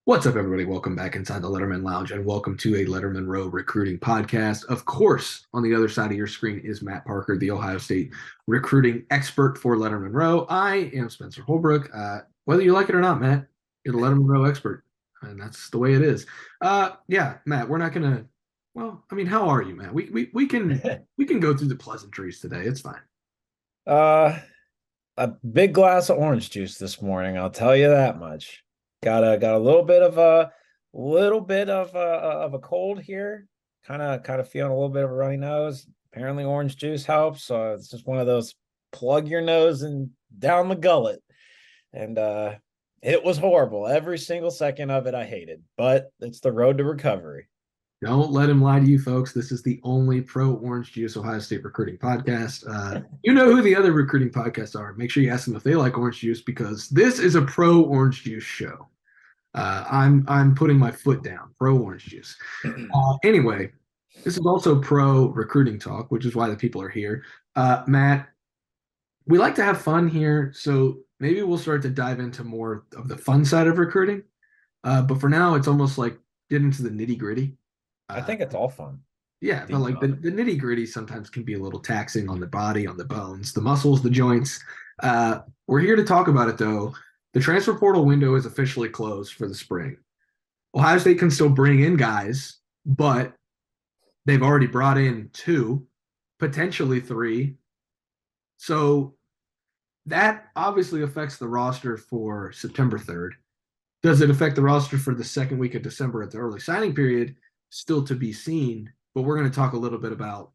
What's up, everybody? Welcome back inside the Lettermen Lounge and welcome to a Lettermen Row recruiting podcast. Of course, on the other side of your screen is Matt Parker, the Ohio State recruiting expert for Lettermen Row. I am Spencer Holbrook. Whether you like it or not, Matt, you're the Lettermen Row expert, and that's the way it is. Yeah, Matt, we're not gonna. Well, I mean, how are you, Matt? We can go through the pleasantries today. It's fine. Uh, a big glass of orange juice this morning, I'll tell you that much. Got a little bit of a cold here. Kind of feeling a little bit of a runny nose. Apparently orange juice helps, so it's just one of those plug your nose and down the gullet. And it was horrible. Every single second of it I hated, but it's the road to recovery. Don't let him lie to you, folks. This is the only pro Orange Juice Ohio State recruiting podcast. You know who the other recruiting podcasts are. Make sure you ask them if they like orange juice because this is a pro Orange Juice show. I'm putting my foot down. Pro Orange Juice. Anyway, this is also pro recruiting talk, which is why the people are here. Matt, we like to have fun here, so maybe we'll start to dive into more of the fun side of recruiting. But for now, it's almost like get into the nitty gritty. I Uh, think it's all fun. yeah, but Deep like the, dive. the nitty gritty sometimes can be a little taxing on the body, on the bones, the muscles, the joints. We're here to talk about it though. The transfer portal window is officially closed for the spring. Ohio State can still bring in guys, but they've already brought in two, potentially three. So that obviously affects the roster for September 3rd. Does it affect the roster for the second week of December at the early signing period? Still to be seen. But we're going to talk a little bit about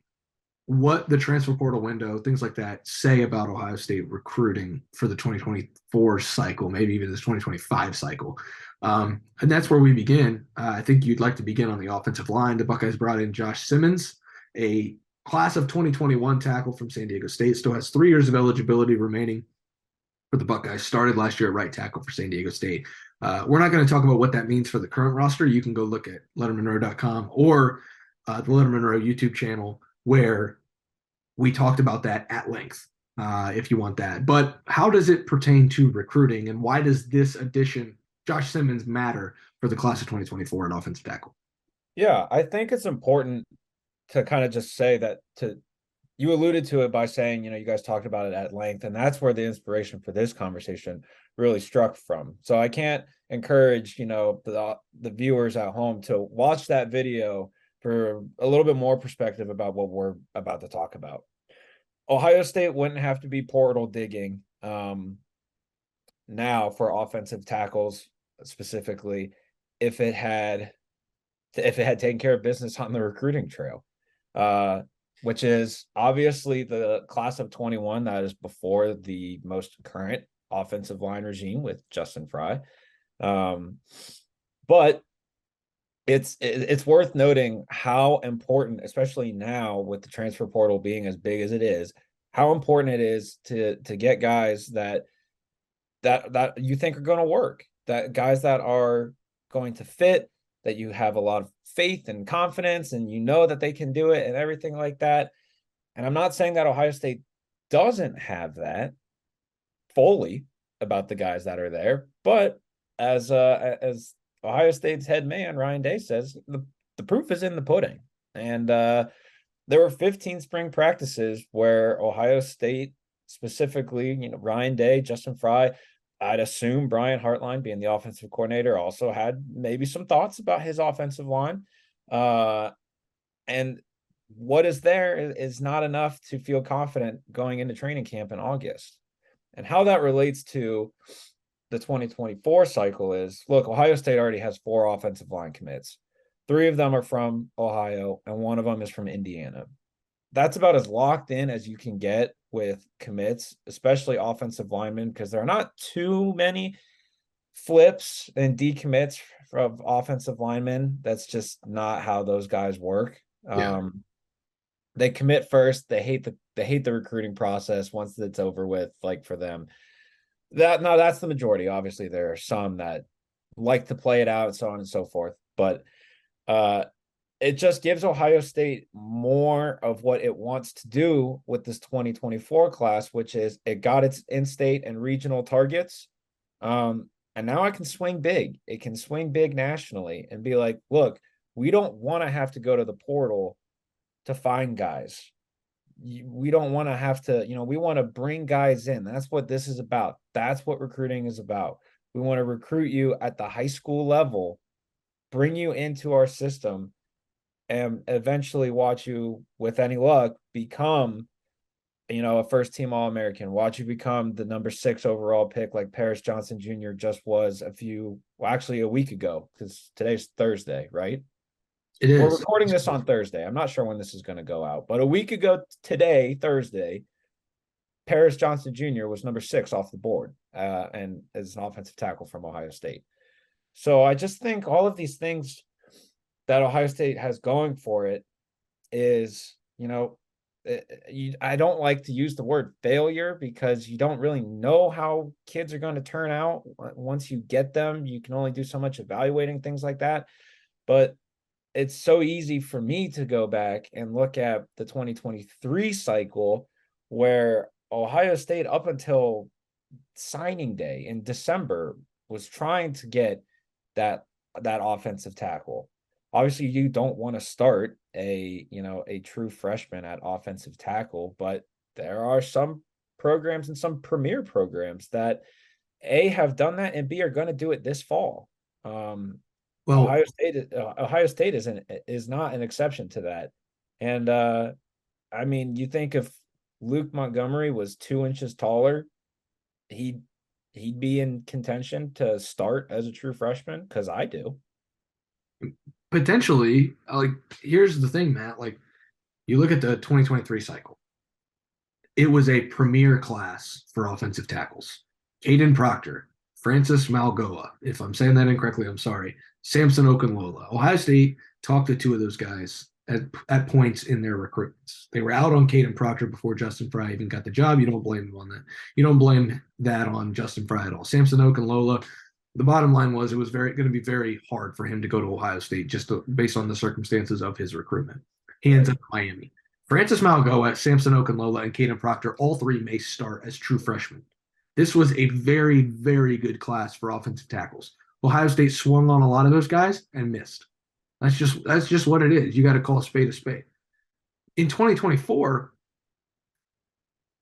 what the transfer portal window, things like that, say about Ohio State recruiting for the 2024 cycle, maybe even this 2025 cycle. And that's where we begin. I think you'd like to begin on the offensive line. The Buckeyes brought in Josh Simmons, a class of 2021 tackle from San Diego State, still has 3 years of eligibility remaining for the Buckeyes. Started last year at right tackle for San Diego State. We're not going to talk about what that means for the current roster. You can go look at lettermenrow.com or the Lettermen Row YouTube channel where we talked about that at length if you want that. But how does it pertain to recruiting and why does this addition, Josh Simmons, matter for the class of 2024 at offensive tackle? Yeah, I think it's important to kind of just say that to you alluded to it by saying, you guys talked about it at length, and that's where the inspiration for this conversation really struck from. So I can't encourage, the viewers at home to watch that video for a little bit more perspective about what we're about to talk about. Ohio State wouldn't have to be portal digging now for offensive tackles specifically if it had taken care of business on the recruiting trail. Which is obviously the class of 21 that is before the most current offensive line regime with Justin Fry. But it's worth noting how important, especially now with the transfer portal being as big as it is, how important it is to get guys that you think are going to work, that guys that are going to fit, that you have a lot of faith and confidence and that they can do it and everything like that. And I'm not saying that Ohio State doesn't have that fully about the guys that are there, but as Ohio State's head man Ryan Day says, the proof is in the pudding. And there were 15 spring practices where Ohio State, specifically, Ryan Day, Justin Fry, I'd assume Brian Hartline, being the offensive coordinator, also had maybe some thoughts about his offensive line. And what is there is not enough to feel confident going into training camp in August. And how that relates to the 2024 cycle is, look, Ohio State already has 4 offensive line commits. 3 of them are from Ohio, and 1 of them is from Indiana. That's about as locked in as you can get with commits, especially offensive linemen, because there are not too many flips and decommits of offensive linemen. That's just not how those guys work. Yeah. They commit first. They hate the recruiting process once it's over with. Like for them, that's the majority. Obviously, there are some that like to play it out, so on and so forth. But it just gives Ohio State more of what it wants to do with this 2024 class, which is it got its in-state and regional targets. And now I can swing big. It can swing big nationally and be like, look, we don't want to have to go to the portal to find guys. We don't want to have to, we want to bring guys in. That's what this is about. That's what recruiting is about. We want to recruit you at the high school level, bring you into our system, and eventually watch you, with any luck, become, a first team All-American. Watch you become the number 6 overall pick, like Paris Johnson Jr. just was actually a week ago, because today's Thursday, right? It We're is. recording this on Thursday. I'm not sure when this is going to go out, but a week ago today, Thursday, Paris Johnson Jr. was number 6 off the board, and is an offensive tackle from Ohio State. So I just think all of these things that Ohio State has going for it is, I don't like to use the word failure, because you don't really know how kids are going to turn out once you get them. You can only do so much evaluating things like that. But it's so easy for me to go back and look at the 2023 cycle, where Ohio State, up until signing day in December, was trying to get that offensive tackle. Obviously, you don't want to start a true freshman at offensive tackle, but there are some programs and some premier programs that A, have done that, and B, are going to do it this fall. Well, Ohio State is not an exception to that. And I mean, you think if Luke Montgomery was 2 inches taller, he'd be in contention to start as a true freshman, because I do. potentially, like, here's the thing, Matt. Like, you look at the 2023 cycle, it was a premier class for offensive tackles. Caden Proctor, Francis Malgoa. If I'm saying that incorrectly, I'm sorry. Samson Okunlola. Ohio State talked to 2 of those guys at points in their recruitments. They were out on Caden Proctor before Justin Fry even got the job. You don't blame them on that. You don't blame that on Justin Fry at all. Samson Okunlola, the bottom line was it was going to be very hard for him to go to Ohio State based on the circumstances of his recruitment. He ends up in Miami. Francis Malgoa, Samson Okunlola, and Caden Proctor, all 3 may start as true freshmen. This was a very, very good class for offensive tackles. Ohio State swung on a lot of those guys and missed. That's just what it is. You got to call a spade a spade. In 2024,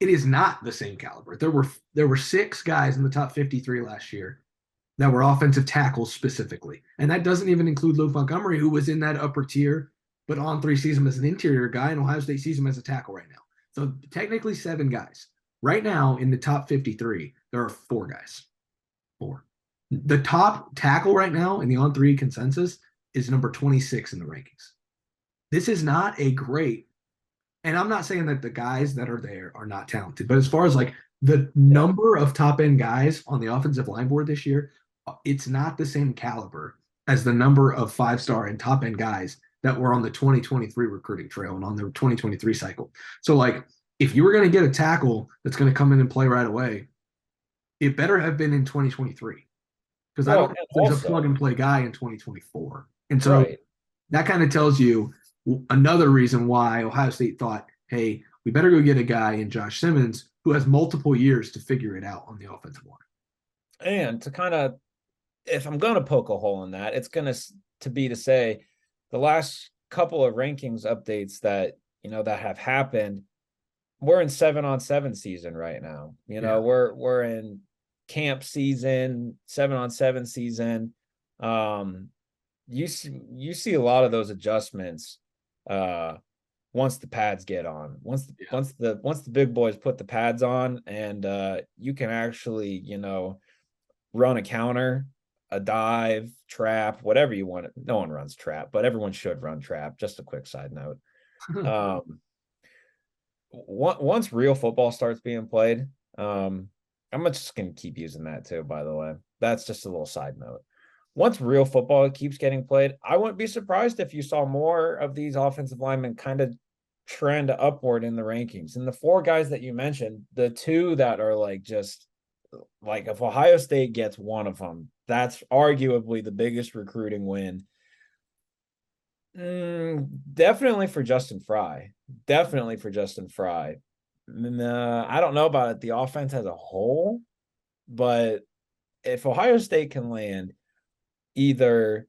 it is not the same caliber. There were 6 guys in the top 53 last year that were offensive tackles specifically, and that doesn't even include Luke Montgomery, who was in that upper tier, but On3 sees him as an interior guy, and Ohio State sees him as a tackle right now. So technically 7 guys. Right now in the top 53, there are 4 guys. 4. The top tackle right now in the On3 consensus is number 26 in the rankings. This is not a great, and I'm not saying that the guys that are there are not talented, but as far as like the number of top end guys on the offensive line board this year, it's not the same caliber as the number of 5-star and top end guys that were on the 2023 recruiting trail and on the 2023 cycle. So, like, if you were going to get a tackle that's going to come in and play right away, it better have been in 2023, because I don't think there's a plug and play guy in 2024. And so that kind of tells you another reason why Ohio State thought, hey, we better go get a guy in Josh Simmons who has multiple years to figure it out on the offensive line. And to kind of, if I'm going to poke a hole in that, it's going to say the last couple of rankings updates that have happened, we're in 7-on-7 season right now. We're in camp season, 7-on-7 season. You see a lot of those adjustments once the pads get on. Once the big boys put the pads on, and you can actually run a counter, a dive, trap, whatever you want. No one runs trap, but everyone should run trap. Just a quick side note. Once real football starts being played, I'm just going to keep using that too, by the way. That's just a little side note. Once real football keeps getting played, I wouldn't be surprised if you saw more of these offensive linemen kind of trend upward in the rankings. And the 4 guys that you mentioned, the 2 that are like, just like, if Ohio State gets one of them, that's arguably the biggest recruiting win. Definitely for Justin Fry. I don't know about it, the offense as a whole, but if Ohio State can land either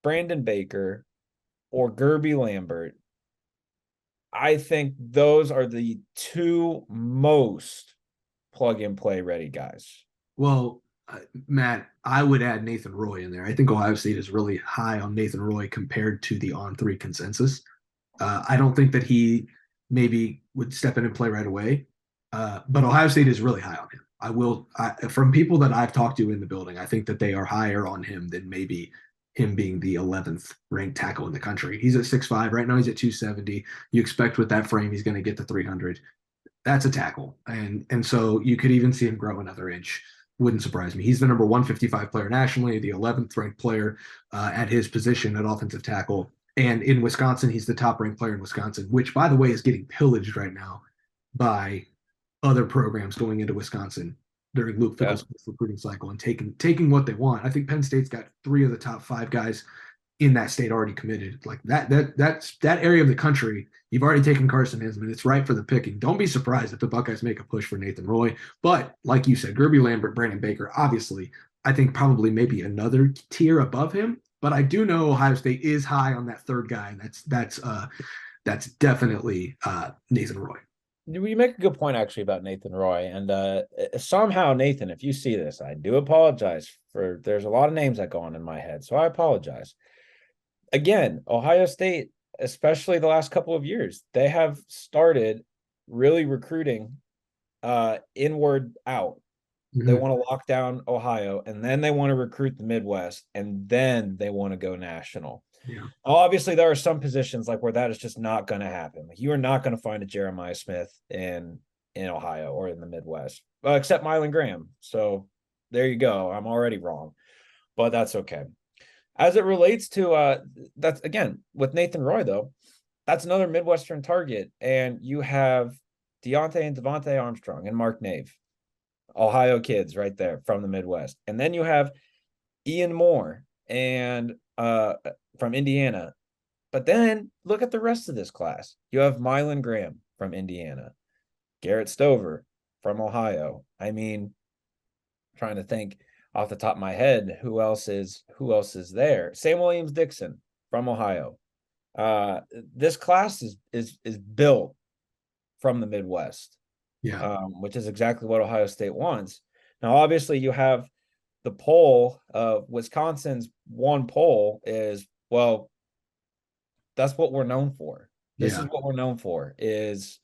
Brandon Baker or Gerby Lambert, I think those are the two most plug and play ready guys. Well, Matt, I would add Nathan Roy in there. I think Ohio State is really high on Nathan Roy compared to the on three consensus. I don't think that he maybe would step in and play right away, but Ohio State is really high on him. From people that I've talked to in the building, I think that they are higher on him than maybe him being the 11th ranked tackle in the country. He's at 6'5". Right now he's at 270. You expect with that frame he's going to get to 300. That's a tackle. And so you could even see him grow another inch. Wouldn't surprise me. He's the number 155 player nationally, the 11th ranked player at his position at offensive tackle. And in Wisconsin, he's the top ranked player in Wisconsin, which, by the way, is getting pillaged right now by other programs going into Wisconsin during Luke Fickell's recruiting cycle and taking what they want. I think Penn State's got 3 of the top 5 guys in that state already committed. Like that's that area of the country. You've already taken Carson Hinsman. It's right for the picking. Don't be surprised if the Buckeyes make a push for Nathan Roy. But like you said, Gerby Lambert, Brandon Baker, obviously, I think probably maybe another tier above him. But I do know Ohio State is high on that third guy, and that's definitely Nathan Roy. You make a good point actually about Nathan Roy, and somehow Nathan, if you see this, I do apologize for. There's a lot of names that go on in my head, so I apologize. Again, Ohio State, especially the last couple of years, they have started really recruiting inward out. They want to lock down Ohio, and then they want to recruit the Midwest, and then they want to go national. Yeah. Obviously, there are some positions like where that is just not going to happen. Like you are not going to find a Jeremiah Smith in Ohio or in the Midwest, except Mylan Graham. So there you go. I'm already wrong, but that's okay. As it relates to that's again with Nathan Roy though, that's another Midwestern target, and you have Deontay and Devontae Armstrong and Mark Nave, Ohio kids right there from the Midwest, and then you have Ian Moore and from Indiana. But then look at the rest of this class. You have Mylan Graham from Indiana, Garrett Stover from Ohio. I mean, I'm trying to think off the top of my head who else is there. Sam Williams Dixon from Ohio. This class is built from the Midwest, which is exactly what Ohio State wants. Now, obviously, you have the poll of Wisconsin's one poll is, well, that's what we're known for. This is what we're known for is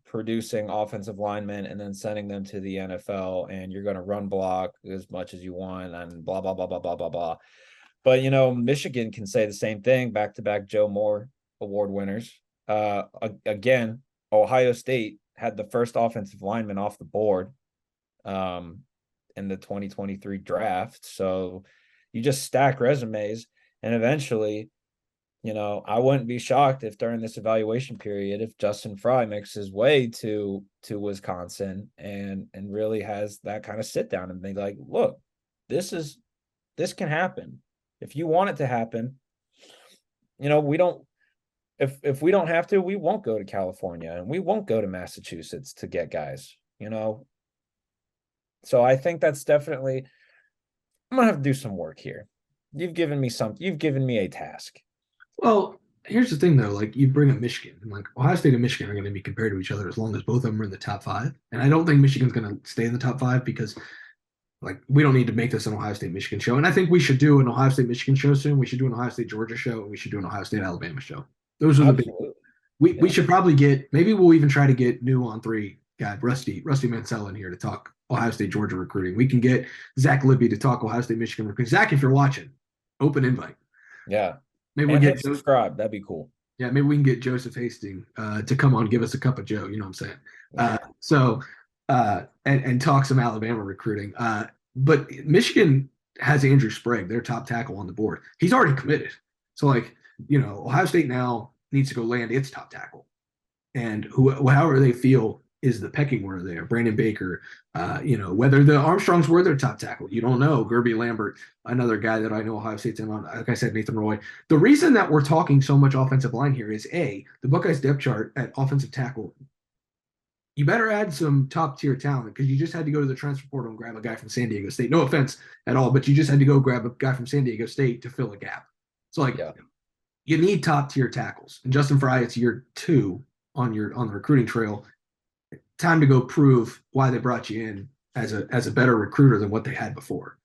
producing offensive linemen and then sending them to the NFL, and you're going to run block as much as you want and blah, blah, blah, blah, blah, blah, blah. But, you know, Michigan can say the same thing, back-to-back Joe Moore award winners. Again, Ohio State had the first offensive lineman off the board in the 2023 draft. So you just stack resumes, and eventually, you know, I wouldn't be shocked if during this evaluation period, if Justin Fry makes his way to Wisconsin and really has that kind of sit down and be like, look, this can happen. If you want it to happen, you know, if we don't have to, we won't go to California and we won't go to Massachusetts to get guys, you know. So I think that's definitely, I'm gonna have to do some work here. You've given me a task. Well, here's the thing though, like you bring up Michigan, and like Ohio State and Michigan are going to be compared to each other as long as both of them are in the top 5. And I don't think Michigan's going to stay in the top 5 because like we don't need to make this an Ohio State Michigan show. And I think we should do an Ohio State Michigan show soon. We should do an Ohio State Georgia show, and we should do an Ohio State Alabama show. Those are the big. We should probably maybe we'll even try to get new on 3 guy Rusty Mansell in here to talk Ohio State Georgia recruiting. We can get Zach Libby to talk Ohio State Michigan recruiting. Zach, if you're watching, open invite. Yeah. Maybe we get subscribe. That'd be cool. Yeah, maybe we can get Joseph Hastings to come on, give us a cup of Joe. You know what I'm saying? And talk some Alabama recruiting. But Michigan has Andrew Sprague, their top tackle on the board. He's already committed. So like, you know, Ohio State now needs to go land its top tackle, and however they feel is the pecking order there. Brandon Baker, you know, whether the Armstrongs were their top tackle, you don't know. Gerby Lambert, another guy that I know Ohio State's in on. Like I said, Nathan Roy. The reason that we're talking so much offensive line here is the Buckeyes depth chart at offensive tackle you better add some top tier talent because you just had to go to the transfer portal and grab a guy from San Diego State. No offense at all, but you just had to go grab a guy from San Diego State to fill a gap. So like Yeah. you need top tier tackles. And Justin Fry, it's year 2 on the recruiting trail. Time to go prove why they brought you in as a better recruiter than what they had before.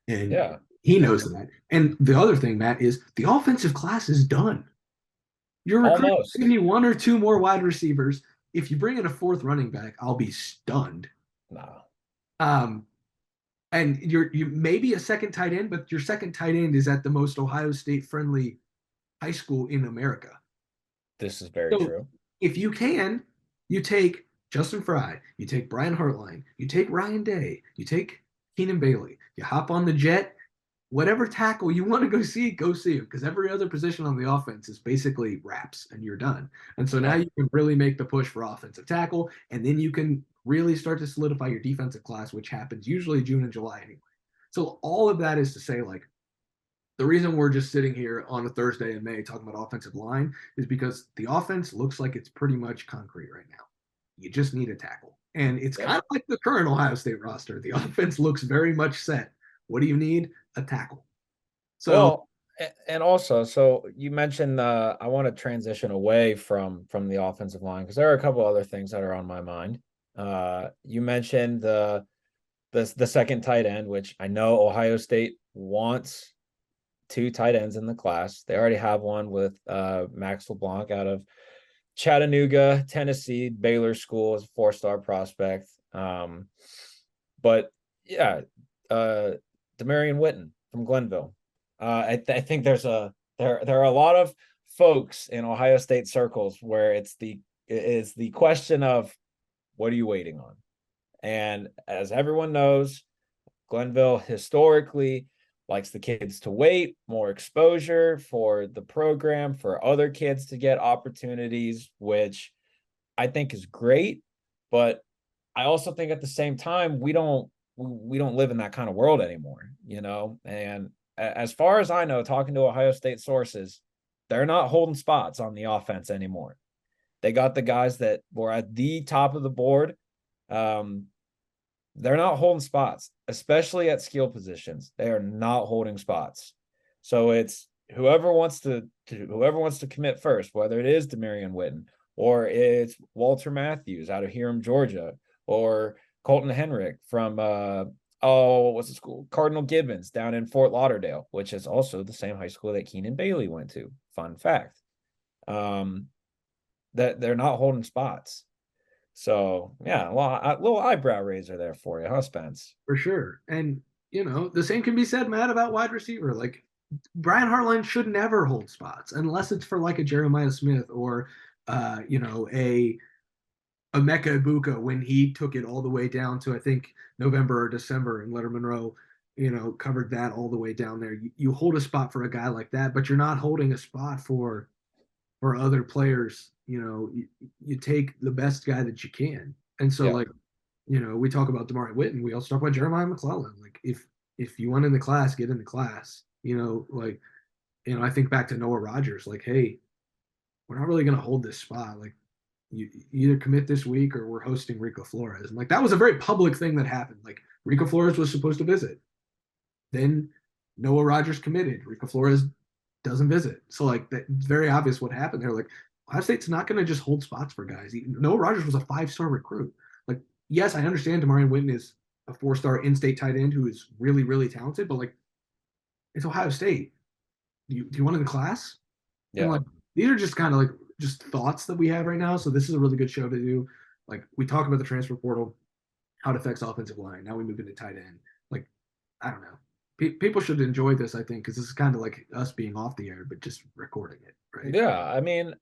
And Yeah. he knows that. And the other thing, Matt, is the offensive class is done. Your recruiter Almost. giving you 1 or 2 more wide receivers. If you bring in a fourth running back, I'll be stunned. No. Um, and you maybe a second tight end, but your second tight end is at the most Ohio State friendly high school in America. This is very So true. if you can, you take Justin Fry, you take Brian Hartline, you take Ryan Day, you take Keenan Bailey, you hop on the jet, whatever tackle you want to go see him because every other position on the offense is basically wraps and you're done. And so now Yeah. you can really make the push for offensive tackle, and then you can really start to solidify your defensive class, which happens usually June and July anyway. So all of that is to say, like, the reason we're just sitting here on a Thursday in May talking about offensive line is because the offense looks like it's pretty much concrete right now. You just need a tackle. And it's Yep. kind of like the current Ohio State roster. The offense looks very much set. What do you need? A tackle. So, Well, and also, so you mentioned I want to transition away from the offensive line because there are a couple other things that are on my mind. You mentioned the second tight end, which I know Ohio State wants two tight ends in the class. They already have one with Max LeBlanc out of Chattanooga, Tennessee, Baylor School as a 4-star prospect. But yeah, Demarion Witten from Glenville. I think there are a lot of folks in Ohio State circles where it's the question of what are you waiting on? And as everyone knows, Glenville historically likes the kids to wait, more exposure for the program, for other kids to get opportunities, which I think is great. But I also think at the same time, we don't live in that kind of world anymore, you know? And as far as I know, talking to Ohio State sources, they're not holding spots on the offense anymore. They got the guys that were at the top of the board. Um, they're not holding spots, especially at skill positions. They are not holding spots. So it's whoever wants to commit first, whether it is Demarion Witten or it's Walter Matthews out of Hiram, Georgia, or Colton Henrick from what's the school? Cardinal Gibbons down in Fort Lauderdale, which is also the same high school that Keenan Bailey went to. Fun fact. Um, that they're not holding spots. So yeah, well, a little eyebrow raiser there for you, huh, Spence? for sure. And, the same can be said, Matt, about wide receiver. Like, Brian Hartline should never hold spots unless it's for like a Jeremiah Smith or, a Mecca Ibuka when he took it all the way down to I think November or December in Lettermen Row, covered that all the way down there. You hold a spot for a guy like that, but you're not holding a spot for other players. You take the best guy that you can, and so Yeah, like we talk about Damari Witten, we also talk about Jeremiah McClellan. Like if you want in the class, get in the class. I think back to Noah Rogers. Like, hey, we're not really going to hold this spot. Like, you either commit this week or we're hosting Rico Flores. And like that was a very public thing that happened. Like Rico Flores was supposed to visit. Then Noah Rogers committed. Rico Flores doesn't visit. So like that's very obvious what happened there. Like Ohio State's not going to just hold spots for guys. Noah Rogers was a 5-star recruit. Like, yes, I understand Demarion Witten is a 4-star in-state tight end who is really, really talented, but like it's Ohio State. Do you want in the class? And yeah, like these are just kind of like just thoughts that we have right now. So this is a really good show to do. Like we talk about the transfer portal, how it affects offensive line. Now we move into tight end. Like I don't know. People should enjoy this, I think, because this is kind of like us being off the air, but just recording it, right? yeah. I mean,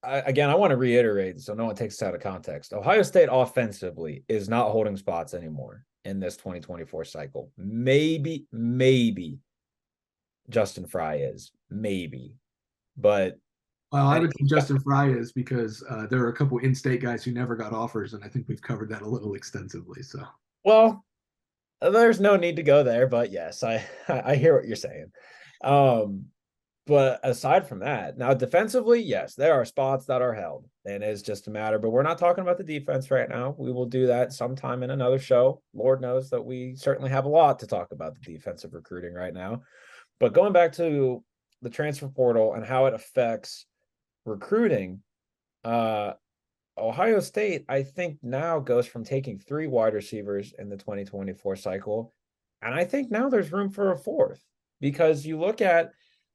I want to reiterate so no one takes it out of context. Ohio State offensively is not holding spots anymore in this 2024 cycle. Maybe Justin Fry is, maybe, but Well, I and would say Justin Fry is because there are a couple in-state guys who never got offers, and I think we've covered that a little extensively. So well, there's no need to go there, but yes, I I hear what you're saying. Um, But aside from that, now defensively, yes, there are spots that are held, and it's just a matter. But we're not talking about the defense right now. We will do that sometime in another show. Lord knows that we certainly have a lot to talk about the defensive recruiting right now. But going back to the transfer portal and how it affects recruiting, Ohio State, I think now goes from taking 3 wide receivers in the 2024 cycle, and I think now there's room for a 4th, because you look at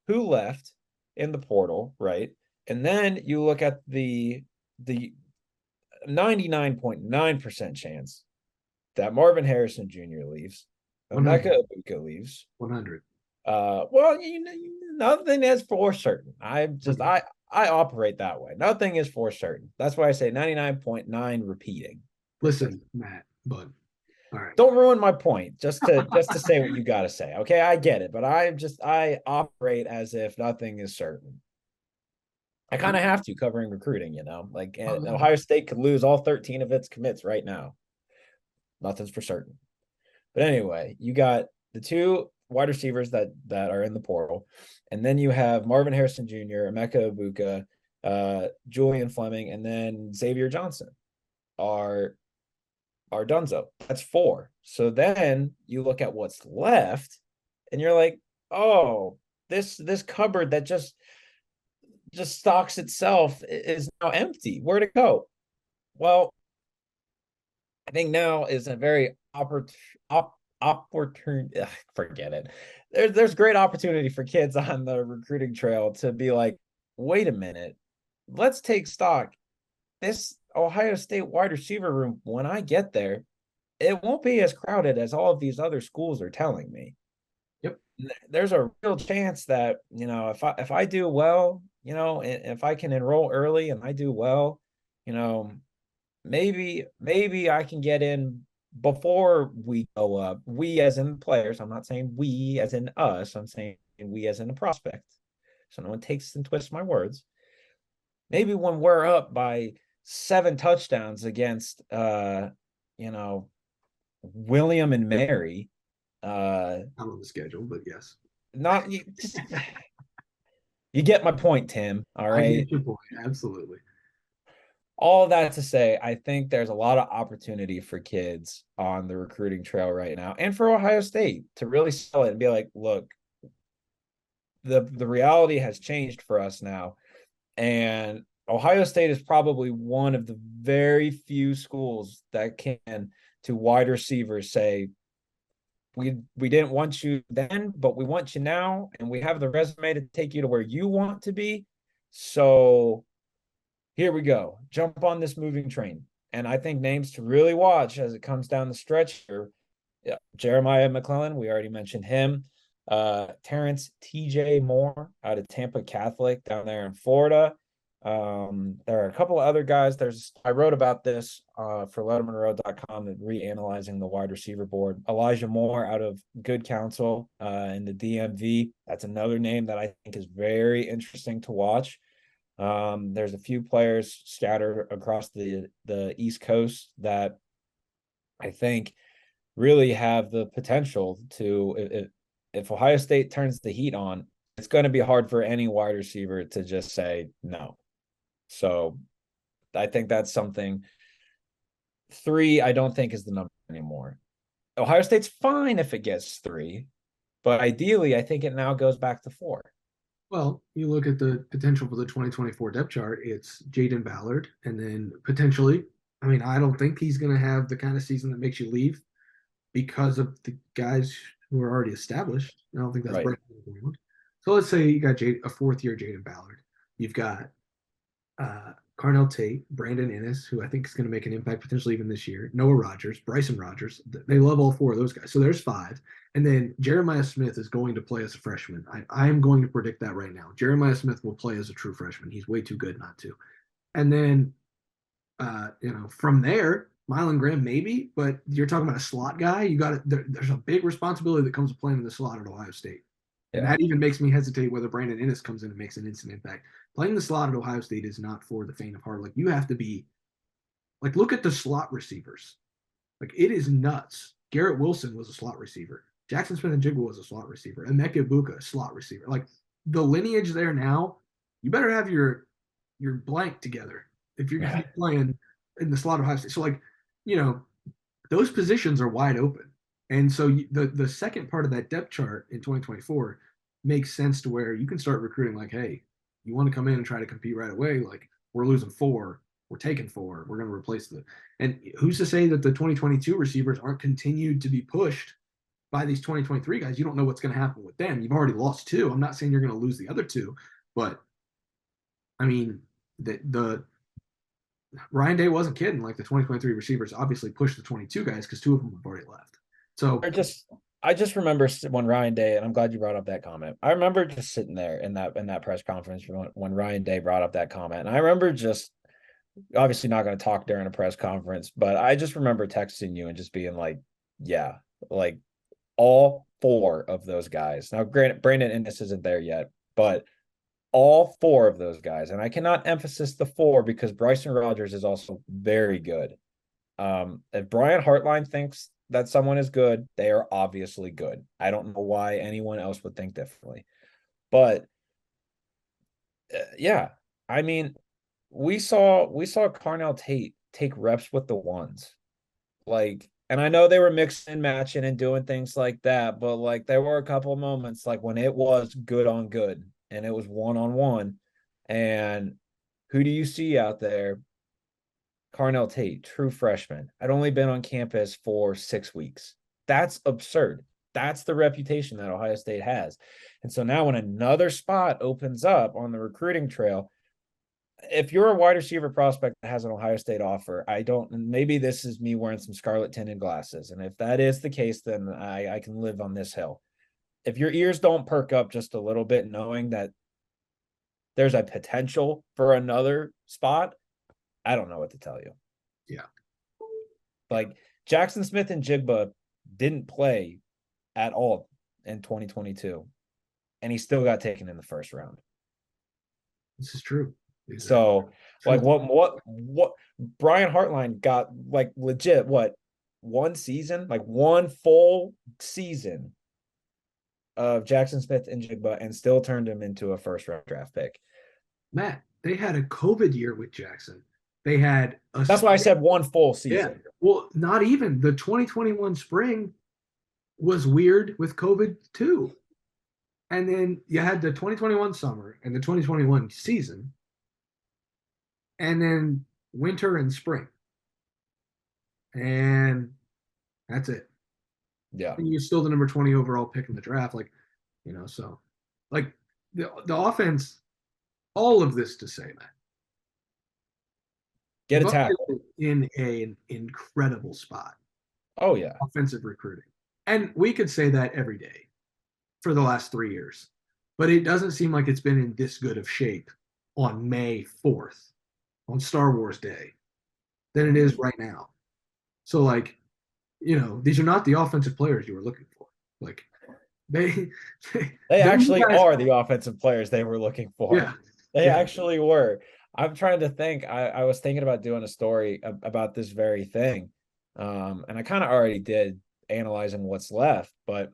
who left in the portal, right? And then you look at the 99.9% chance that Marvin Harrison Jr. leaves, Emeka 100. Ibuka leaves. 100. Well, nothing is for certain. Okay. I operate that way. Nothing is for certain. That's why I say 99.9 repeating. Listen, Matt, but all right. Don't ruin my point. Just to say what you got to say. Okay, I get it, but I operate as if nothing is certain. I kind of have to, covering recruiting, like Ohio State could lose all 13 of its commits right now. Nothing's for certain. But anyway, you got the 2 wide receivers that are in the portal, and then you have Marvin Harrison Jr., Emeka Ibuka, Julian Fleming, and then Xavier Johnson are Dunzo. That's 4. So then you look at what's left, and you're like, oh, this cupboard that just stocks itself is now empty. Where'd it go? Well, I think now is a very opportune. Forget it. There's great opportunity for kids on the recruiting trail to be like, wait a minute, let's take stock. This Ohio State wide receiver room, when I get there, it won't be as crowded as all of these other schools are telling me. Yep. There's a real chance that, if I do well, if I can enroll early and I do well, maybe I can get in before we go up. We as in players. I'm not saying we as in us. I'm saying we as in a prospect. So no one takes and twists my words. Maybe when we're up by 7 touchdowns against William and Mary. I'm on the schedule, but yes. Not you, you get my point, Tim. All right. I get your point. Absolutely. All that to say, I think there's a lot of opportunity for kids on the recruiting trail right now, and for Ohio State to really sell it and be like, look, the reality has changed for us now. And Ohio State is probably one of the very few schools that can, to wide receivers, say, we didn't want you then, but we want you now, and we have the resume to take you to where you want to be. So here we go. Jump on this moving train. And I think names to really watch as it comes down the stretch here. Yeah, Jeremiah McClellan, we already mentioned him. Terrence TJ Moore out of Tampa Catholic down there in Florida. There are a couple of other guys. I wrote about this for lettermenrow.com, reanalyzing the wide receiver board. Elijah Moore out of Good Counsel in the DMV. That's another name that I think is very interesting to watch. There's a few players scattered across the East Coast that I think really have the potential to, if Ohio State turns the heat on, it's going to be hard for any wide receiver to just say no. So I think that's something. 3, I don't think is the number anymore. Ohio State's fine if it gets 3, but ideally I think it now goes back to 4. Well, you look at the potential for the 2024 depth chart, it's Jaden Ballard, and then potentially, I mean, I don't think he's going to have the kind of season that makes you leave because of the guys who are already established. I don't think that's right. So let's say you got a 4th-year Jaden Ballard. You've got Carnell Tate, Brandon Innes, who I think is going to make an impact potentially even this year, Noah Rogers, Bryson Rogers. They love all 4 of those guys. So there's 5. And then Jeremiah Smith is going to play as a freshman. I am going to predict that right now. Jeremiah Smith will play as a true freshman. He's way too good not to. And then, from there, Mylan Graham maybe, but you're talking about a slot guy. You got there's a big responsibility that comes with playing in the slot at Ohio State. And that even makes me hesitate whether Brandon Innes comes in and makes an instant impact. Playing the slot at Ohio State is not for the faint of heart. Like, you have to be like, look at the slot receivers. Like, it is nuts. Garrett Wilson was a slot receiver. Jackson Smith and Jigba was a slot receiver. Emeka Ibuka, slot receiver. Like, the lineage there now, you better have your blank together if you're going to be playing in the slot of Ohio State. So like, you know, those positions are wide open. And so the second part of that depth chart in 2024 makes sense to where you can start recruiting like, hey, you want to come in and try to compete right away? Like, we're losing four, we're taking four, we're going to replace the. And who's to say that the 2022 receivers aren't continued to be pushed by these 2023 guys? You don't know what's going to happen with them. You've already lost two. I'm not saying you're going to lose the other two, but I mean, the Ryan Day wasn't kidding. Like the 2023 receivers obviously pushed the 22 guys because two of them have already left. So I just remember when Ryan Day, and I'm glad you brought up that comment. I remember just sitting there in that press conference when Ryan Day brought up that comment. And I remember just obviously not going to talk during a press conference, but I just remember texting you and just being like, yeah, like all four of those guys. Now, granted, Brandon Innes isn't there yet, but all four of those guys, and I cannot emphasize the four because Bryson Rogers is also very good. If Brian Hartline thinks that someone is good, they are obviously good. I don't know why anyone else would think differently. But yeah, I mean, we saw Carnell Tate take reps with the ones. Like, and I know they were mixing and matching and doing things like that, but like there were a couple of moments like when it was good on good and it was one on one. And who do you see out there? Carnell Tate, true freshman. I'd only been on campus for 6 weeks. That's absurd. That's the reputation that Ohio State has. And so now when another spot opens up on the recruiting trail, if you're a wide receiver prospect that has an Ohio State offer, maybe this is me wearing some scarlet tinted glasses. And if that is the case, then I can live on this hill. If your ears don't perk up just a little bit, knowing that there's a potential for another spot, I don't know what to tell you. yeah, Like Jackson Smith and Jigba didn't play at all in 2022, and he still got taken in the first round. this is true. So, like, what Brian Hartline got, like, legit, what, one season, like one full season of Jackson Smith and Jigba, and still turned him into a first round draft pick. Matt, they had a COVID year with Jackson. They had a That's why I said one full yeah. season. Well, not even the 2021 spring was weird with COVID too. And then you had the 2021 summer and the 2021 season, and then winter and spring. And that's it. Yeah. And you're still the number 20 overall pick in the draft. Like, so like the offense, all of this to say, Matt, Get a Buckeye tackle. is in an incredible spot, Oh, yeah. offensive recruiting. And we could say that every day for the last 3 years, but it doesn't seem like it's been in this good of shape on May 4th, on Star Wars Day, than it is right now. So, like, these are not the offensive players you were looking for. Like, they They those actually guys, are the offensive players they were looking for. yeah, They yeah. actually were. I'm trying to think. I was thinking about doing a story about this very thing. And I kind of already did, analyzing what's left, but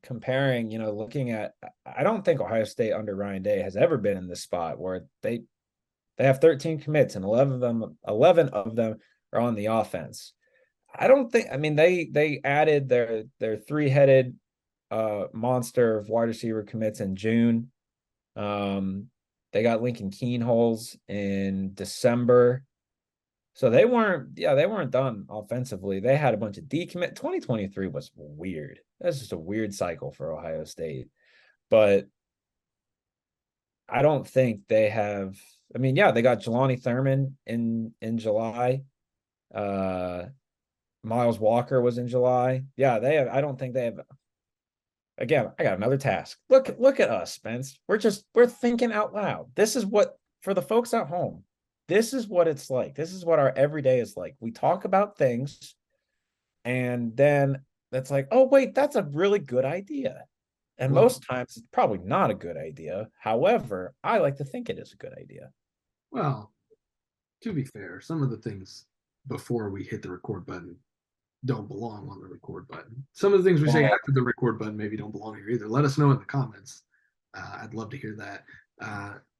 comparing, looking at, I don't think Ohio State under Ryan Day has ever been in this spot where they have 13 commits and 11 of them are on the offense. I don't think, I mean, they added their three-headed monster of wide receiver commits in June. They got Lincoln Keenholes in December. So they weren't done offensively. They had a bunch of decommit. 2023 was weird. That's just a weird cycle for Ohio State. But I don't think they have. I mean, yeah, they got Jelani Thurman in July. Miles Walker was in July. Yeah, they have. I don't think they have. Again, I got another task. Look at us, Spence. We're thinking out loud. This is what, for the folks at home, this is what it's like. This is what our everyday is like. We talk about things, and then that's like, oh wait, that's a really good idea. And Well, most times it's probably not a good idea. However, I like to think it is a good idea. well, to be fair, some of the things before we hit the record button don't belong on the record button. Some of the things we say Well, after the record button maybe don't belong here either. Let us know in the comments. I'd love to hear that.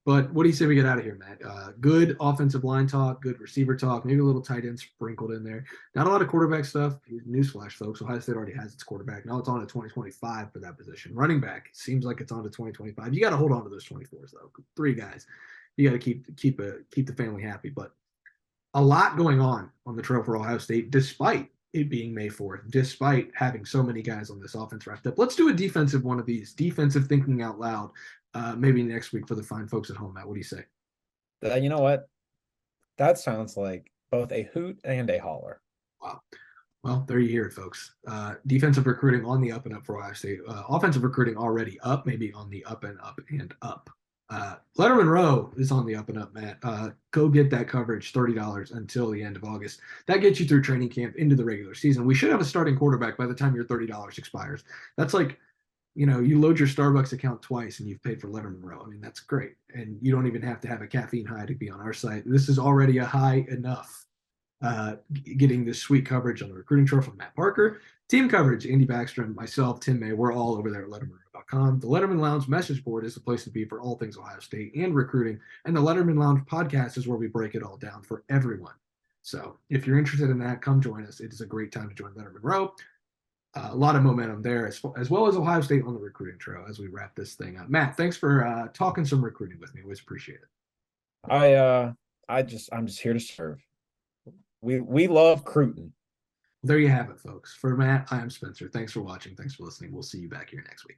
But what do you say we get out of here, Matt? Good offensive line talk, good receiver talk, maybe a little tight end sprinkled in there. Not a lot of quarterback stuff. Newsflash, folks. Ohio State already has its quarterback. Now it's on to 2025 for that position. Running back seems like it's on to 2025. You got to hold on to those 24s though. 3 guys. You got to keep the family happy. But a lot going on the trail for Ohio State, despite it being May 4th, despite having so many guys on this offense wrapped up. Let's do a defensive one of these, defensive thinking out loud, maybe next week for the fine folks at home. Matt, what do you say? You know what? That sounds like both a hoot and a holler. Wow. Well, there you hear it, folks. Defensive recruiting on the up and up for Ohio State. Offensive recruiting already up, maybe on the up and up and up. Lettermen Row is on the up and up, Matt. Go get that coverage, $30 until the end of August. That gets you through training camp into the regular season. We should have a starting quarterback by the time your $30 expires. That's like, you load your Starbucks account twice and you've paid for Lettermen Row. I mean, that's great. And you don't even have to have a caffeine high to be on our site. This is already a high enough. Getting this sweet coverage on the recruiting trail from Matt Parker. Team coverage, Andy Backstrom, myself, Tim May, we're all over there at LettermenRow.com. The Lettermen Lounge message board is the place to be for all things Ohio State and recruiting. And the Lettermen Lounge podcast is where we break it all down for everyone. So if you're interested in that, come join us. It is a great time to join Lettermen Row. A lot of momentum there, as well as Ohio State on the recruiting trail as we wrap this thing up. Matt, thanks for talking some recruiting with me. Always appreciate it. I'm just here to serve. We love Cruton. There you have it, folks. For Matt, I am Spencer. Thanks for watching. Thanks for listening. We'll see you back here next week.